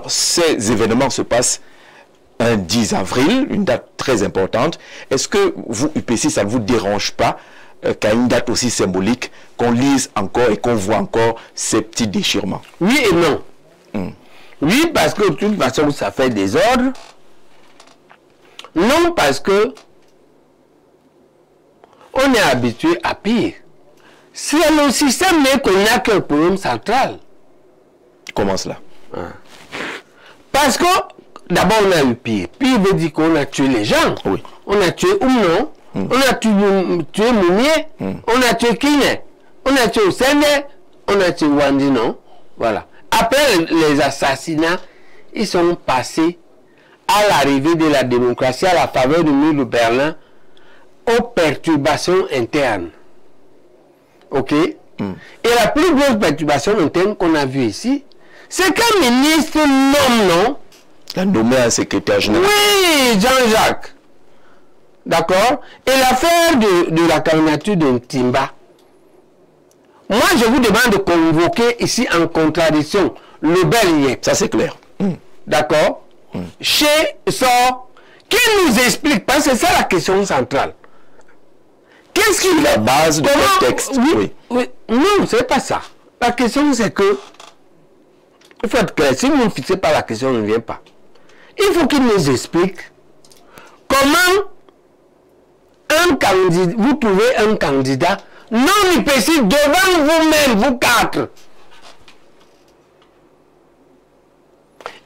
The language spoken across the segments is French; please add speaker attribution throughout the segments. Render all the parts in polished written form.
Speaker 1: Alors, ces événements se passent un 10 avril, une date très importante. Est-ce que vous, UPC, ça ne vous dérange pas qu'à une date aussi symbolique, qu'on lise encore et qu'on voit encore ces petits déchirements?
Speaker 2: Oui et non. Oui, parce que de toute façon, ça fait des ordres. Non, parce que on est habitué à pire. C'est le système, mais qu'on n'a qu'un problème central.
Speaker 1: Comment cela?
Speaker 2: Parce que, d'abord, on a eu pire. Pire veut dire qu'on a tué les gens.
Speaker 1: Oui.
Speaker 2: On a tué Oumnon. On a tué Mounier. On a tué Kiné. On a tué Osende. On a tué Wandino. Voilà. Après les assassinats, ils sont passés à l'arrivée de la démocratie, à la faveur du mur de Berlin, aux perturbations internes. Ok? Et la plus grosse perturbation interne qu'on a vue ici, c'est qu'un ministre nomme, non?
Speaker 1: Il a nommé un secrétaire général.
Speaker 2: Oui, Jean-Jacques. D'accord? Et l'affaire de la candidature de Ntimba. Moi, je vous demande de convoquer ici en contradiction le bel Yek.
Speaker 1: Ça, c'est clair.
Speaker 2: D'accord? Chez Sort, qui nous explique, parce que c'est ça la question centrale. Qu'est-ce qui...
Speaker 1: La base du texte.
Speaker 2: Oui. Non, c'est pas ça. La question, c'est que... Il faut être clair. Si vous ne fixez pas la question, on ne vient pas. Il faut qu'il nous explique comment vous trouvez un candidat non UPC devant vous-même, vous quatre,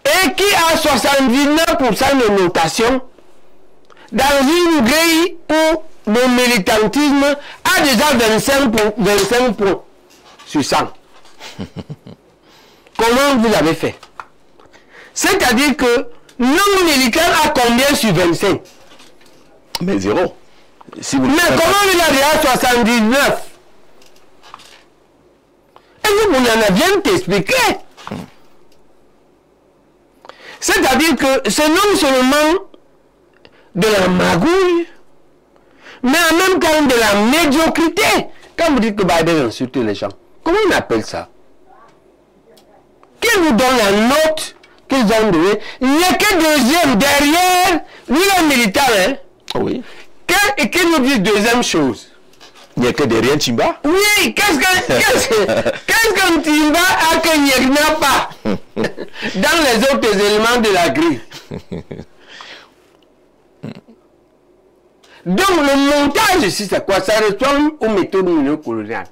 Speaker 2: et qui a 79% de notation dans une grille où le militantisme a déjà 25 points sur 100. Comment vous avez fait? C'est-à-dire que non-militant a combien sur 25?
Speaker 1: Mais zéro. Si vous
Speaker 2: mais comment il a déjà 79? Et vous n'en avez rien t'expliquer. C'est-à-dire que c'est non seulement de la magouille, mais en même temps de la médiocrité. Quand vous dites que Biden insulte les gens, comment on appelle ça? Qui vous donne la note qu'ils ont donnée? Il n'y a que deuxième derrière. Lui, le militaire, hein?
Speaker 1: Oui.
Speaker 2: Et qui nous dit deuxième chose?
Speaker 1: Il n'y a que derrière Ntimba?
Speaker 2: Oui, qu'est-ce que Ntimba a que n'y a pas dans les autres éléments de la grille? Donc le montage ici, c'est quoi? Ça ressemble aux méthodes néocoloniales.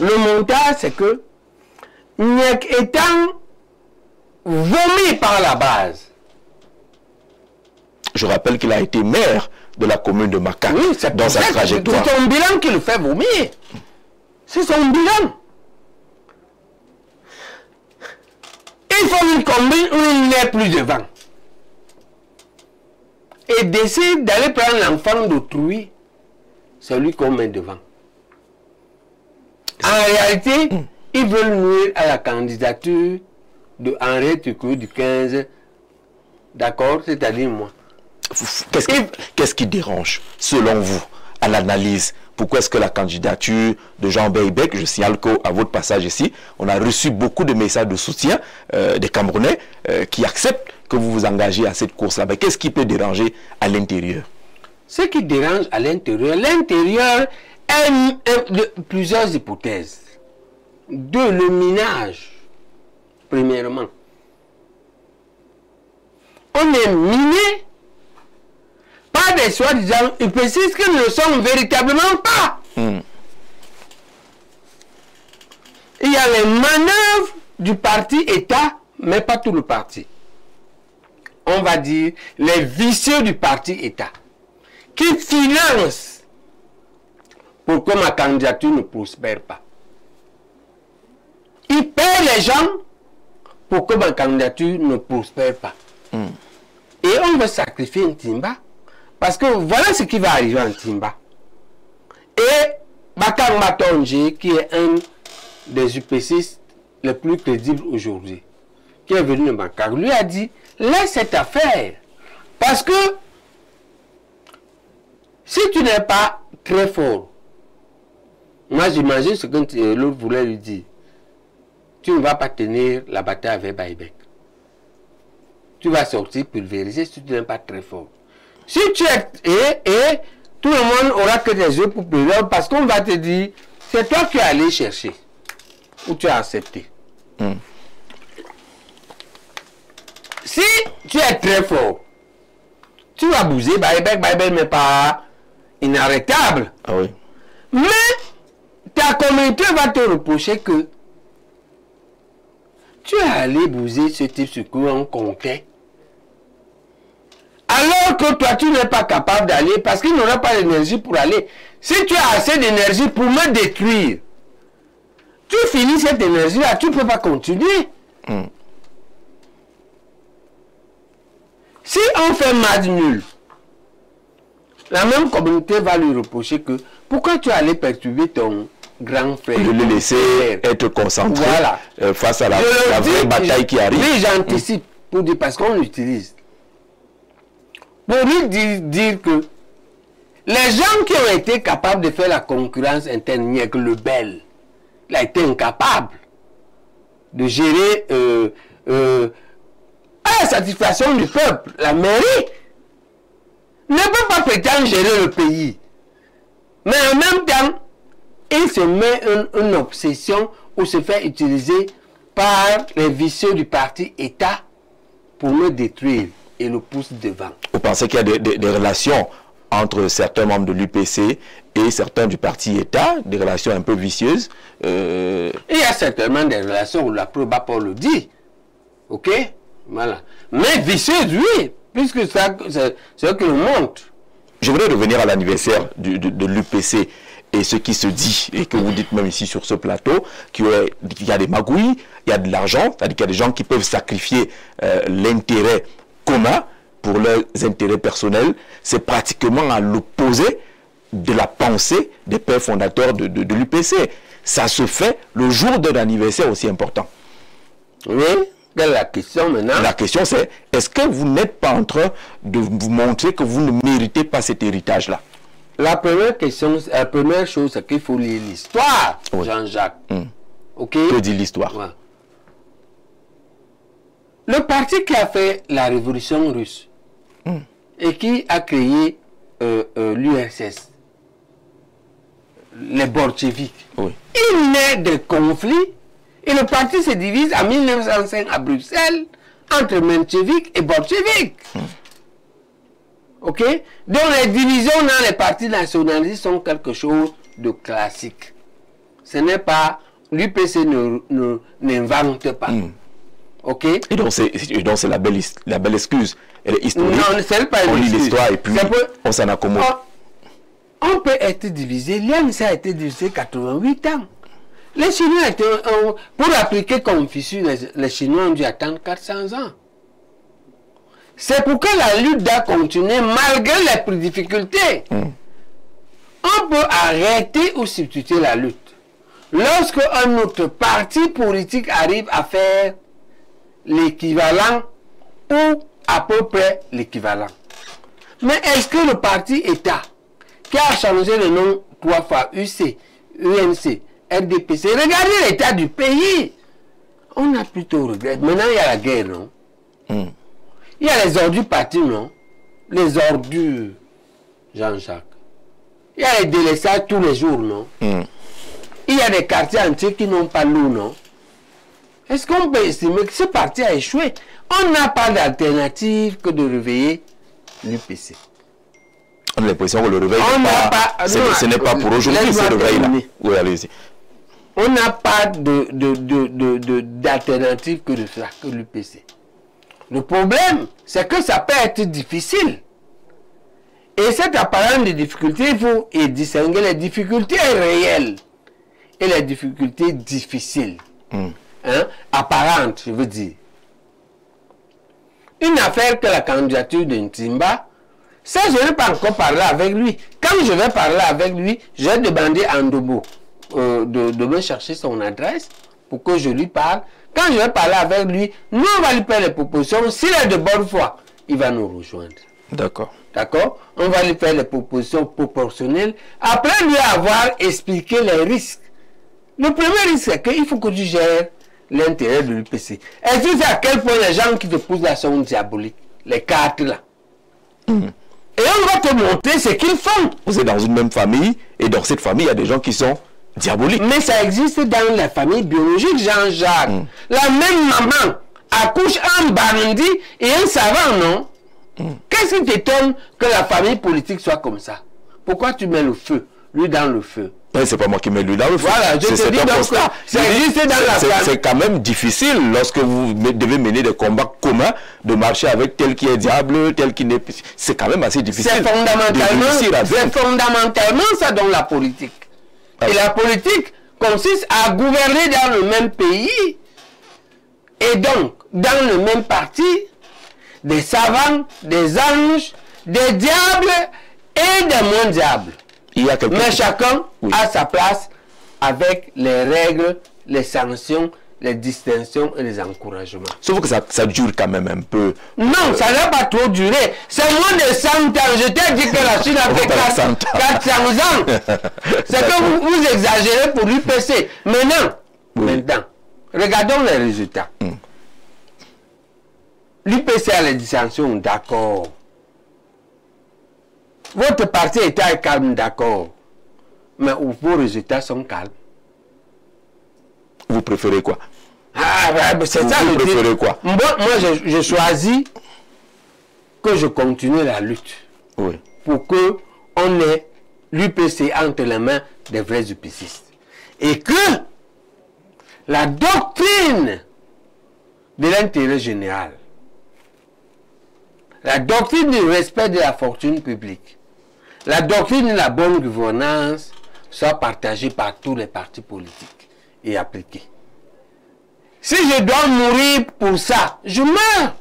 Speaker 2: Le montage, c'est que Niek étant vomi par la base.
Speaker 1: Je rappelle qu'il a été maire de la commune de Maka,
Speaker 2: oui,
Speaker 1: dans sa trajectoire.
Speaker 2: C'est son bilan qui le fait vomir. C'est son bilan. Il faut une commune où il n'est plus devant. Et décide d'aller prendre l'enfant d'autrui, celui qu'on met devant. En réalité, ils veulent nuire à la candidature de Henri Tukou du 15, d'accord, c'est-à-dire moi.
Speaker 1: Qu'est-ce qui dérange, selon vous, à l'analyse? Pourquoi est-ce que la candidature de Jean Beybec, je signale qu'à votre passage ici, on a reçu beaucoup de messages de soutien des Camerounais qui acceptent que vous vous engagez à cette course-là. Mais qu'est-ce qui peut déranger à l'intérieur? Ce
Speaker 2: qui dérange à l'intérieur est de plusieurs hypothèses. Deux, le minage, premièrement. On est miné par des soi-disant UPCistes qui ne le sont véritablement pas. Il y a les manœuvres du parti État, mais pas tout le parti. On va dire les vicieux du parti État, qui financent pour que ma candidature ne prospère pas. Ils paient les gens pour que ma candidature ne prospère pas. Et on veut sacrifier Ntimba. Parce que voilà ce qui va arriver en Ntimba. Et Bakar Matonji, qui est un des UPCistes les plus crédibles aujourd'hui, qui est venu de Bakar, lui a dit, laisse cette affaire. Parce que si tu n'es pas très fort, moi j'imagine ce que l'autre voulait lui dire, tu ne vas pas tenir la bataille avec Beybec. tu vas sortir pulvérisé si tu n'es pas très fort. Si tu es... Et tout le monde aura que des yeux pour pleurer parce qu'on va te dire, c'est toi qui es allé chercher. Ou tu as accepté. Si tu es très fort, tu vas bouger, mais pas inarrêtable.
Speaker 1: Ah oui.
Speaker 2: Mais ta communauté va te reprocher que tu es allé bouger ce type sur quoi on comptait. Alors que toi, tu n'es pas capable d'aller parce qu'il n'aura pas d'énergie pour aller. Si tu as assez d'énergie pour me détruire, tu finis cette énergie-là, tu ne peux pas continuer. Si on fait match nul, la même communauté va lui reprocher que pourquoi tu es allé perturber ton grand frère.
Speaker 1: De le laisser être concentré face à la vraie bataille qui arrive.
Speaker 2: Oui, j'anticipe pour dire parce qu'on l'utilise. Pour lui dire que les gens qui ont été capables de faire la concurrence interne, il n'y a que le Bel. Il a été incapable de gérer à la satisfaction du peuple. La mairie ne peut pas prétendre gérer le pays. Mais en même temps, il se met une obsession ou se fait utiliser par les vicieux du parti État pour le détruire et le pousse devant.
Speaker 1: Vous pensez qu'il y a des relations entre certains membres de l'UPC et certains du parti État, des relations un peu vicieuses
Speaker 2: Il y a certainement des relations où la preuve pour le dit. Ok? Voilà. Mais vicieuses, oui, puisque c'est ce que le montre.
Speaker 1: Je voudrais revenir à l'anniversaire de l'UPC et ce qui se dit, et que vous dites même ici sur ce plateau, qu'il y a des magouilles, il y a de l'argent, c'est-à-dire qu'il y a des gens qui peuvent sacrifier l'intérêt commun pour leurs intérêts personnels. C'est pratiquement à l'opposé de la pensée des pères fondateurs de l'UPC. Ça se fait le jour d'un anniversaire aussi important.
Speaker 2: Oui, quelle est la question maintenant?
Speaker 1: La question c'est, est-ce que vous n'êtes pas en train de vous montrer que vous ne méritez pas cet héritage-là?
Speaker 2: La première question, la première chose, c'est qu'il faut lire l'histoire, oui. Jean-Jacques. Ok?
Speaker 1: Que dit l'histoire?
Speaker 2: Ouais. Le parti qui a fait la révolution russe et qui a créé l'URSS, les bolcheviks,
Speaker 1: oui.
Speaker 2: Il naît de conflits et le parti se divise en 1905 à Bruxelles entre mencheviks et bolcheviks. Ok? Donc les divisions dans les partis nationalistes sont quelque chose de classique. Ce n'est pas, l'UPC n'invente pas. Ok?
Speaker 1: Et donc c'est la belle excuse. Elle est historique.
Speaker 2: Non, c'est pas une excuse.
Speaker 1: On lit l'histoire et puis on s'en accommode.
Speaker 2: On peut être divisé. L'INC a été divisé 88 ans. Les Chinois étaient, pour appliquer Confucius, les Chinois ont dû attendre 400 ans. C'est pourquoi la lutte doit continuer malgré les difficultés. On peut arrêter ou substituer la lutte. Lorsque un autre parti politique arrive à faire l'équivalent ou à peu près l'équivalent. Mais est-ce que le parti État, qui a changé le nom 3 fois, UC, UNC, RDPC, regardez l'état du pays. On a plutôt regret. Maintenant, il y a la guerre, non? Il y a les ordures partis, non? Les ordures, Jean-Jacques. Il y a les délaissages tous les jours, non? Il y a des quartiers entiers qui n'ont pas l'eau, non? Est-ce qu'on peut estimer que ce parti a échoué? On n'a pas d'alternative que de réveiller l'UPC.
Speaker 1: On a l'impression que le réveil ce n'est pas pour aujourd'hui, ce réveil-là. Oui, allez-y.
Speaker 2: On n'a pas d'alternative que de ça, que l'UPC. Le problème, c'est que ça peut être difficile. Et cette apparence de difficulté, il faut distinguer les difficultés réelles et les difficultés difficiles. Apparentes, je veux dire. Une affaire que la candidature de Ntimba, ça, je n'ai pas encore parlé avec lui. Quand je vais parler avec lui, je vais demander à Ndobo de me chercher son adresse pour que je lui parle. Quand je vais parler avec lui, nous, on va lui faire les propositions. S'il est de bonne foi, il va nous rejoindre.
Speaker 1: D'accord.
Speaker 2: D'accord? On va lui faire les propositions proportionnelles. Après lui avoir expliqué les risques. Le premier risque, c'est qu'il faut que tu gères l'intérêt de l'UPC. Est-ce que c'est à quel point les gens qui te poussent là sont diaboliques? Les quatre là. Et on va te montrer ce qu'ils font.
Speaker 1: Vous êtes dans une même famille, et dans cette famille, il y a des gens qui sont diaboliques.
Speaker 2: Mais ça existe dans la famille biologique, Jean-Jacques. La même maman accouche un bandit et un savant, non? Qu'est-ce qui t'étonne que la famille politique soit comme ça? Pourquoi tu mets le feu, lui dans le feu?
Speaker 1: C'est pas moi qui mets lui dans le feu.
Speaker 2: Voilà, je te dis donc ça existe dans la famille.
Speaker 1: C'est quand même difficile lorsque vous devez mener des combats communs de marcher avec tel qui est diable, tel qui n'est... C'est quand même assez difficile.
Speaker 2: C'est fondamentalement ça dans la politique. Et la politique consiste à gouverner dans le même pays et donc dans le même parti des savants, des anges, des diables et des moins diables. Mais chacun a sa place avec les règles, les sanctions, les distinctions et les encouragements.
Speaker 1: Sauf que ça dure quand même un peu.
Speaker 2: Non, ça n'a pas trop duré. C'est moins de 100 ans. Je t'ai dit que la Chine a fait 400 ans. C'est que vous exagérez pour l'UPC. Maintenant, regardons les résultats. L'UPC a les dissensions, d'accord. Votre parti est calme, d'accord. Mais vos résultats sont calmes.
Speaker 1: Vous préférez quoi?
Speaker 2: C'est ça
Speaker 1: vous
Speaker 2: le
Speaker 1: préférez
Speaker 2: dire.
Speaker 1: Quoi?
Speaker 2: Moi, j'ai choisi que je continue la lutte.
Speaker 1: Oui.
Speaker 2: Pour que on ait l'UPC entre les mains des vrais UPCistes. Et que la doctrine de l'intérêt général, la doctrine du respect de la fortune publique, la doctrine de la bonne gouvernance soit partagée par tous les partis politiques et appliquée. Si je dois mourir pour ça, je meurs.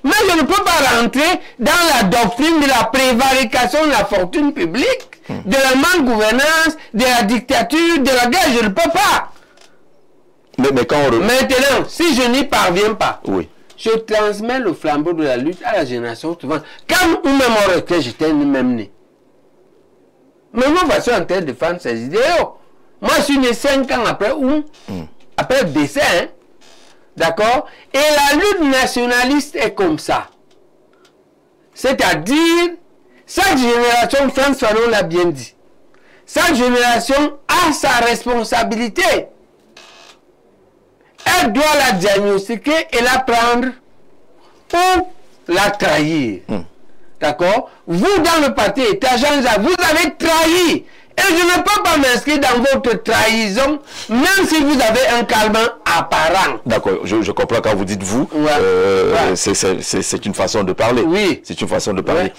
Speaker 2: Mais je ne peux pas rentrer dans la doctrine de la prévarication de la fortune publique, de la mal-gouvernance, de la dictature, de la guerre. Je ne peux pas.
Speaker 1: Mais quand on...
Speaker 2: Maintenant, si je n'y parviens pas,
Speaker 1: oui,
Speaker 2: je transmets le flambeau de la lutte à la génération suivante. Quand ou même on recueille, j'étais même né. Mais moi, je suis en train de défendre ces idéaux. Moi, je suis né 5 ans après après le décès. Hein? D'accord? Et la lutte nationaliste est comme ça. C'est-à-dire, chaque génération, François Fanon l'a bien dit, chaque génération a sa responsabilité. Elle doit la diagnostiquer et la prendre ou la trahir. D'accord? Vous, dans le parti État, Jean-Jacques, vous avez trahi. Et je ne peux pas m'inscrire dans votre trahison, même si vous avez un calmant apparent.
Speaker 1: D'accord, je comprends quand vous dites vous. C'est une façon de parler.
Speaker 2: Oui.
Speaker 1: C'est une façon de parler.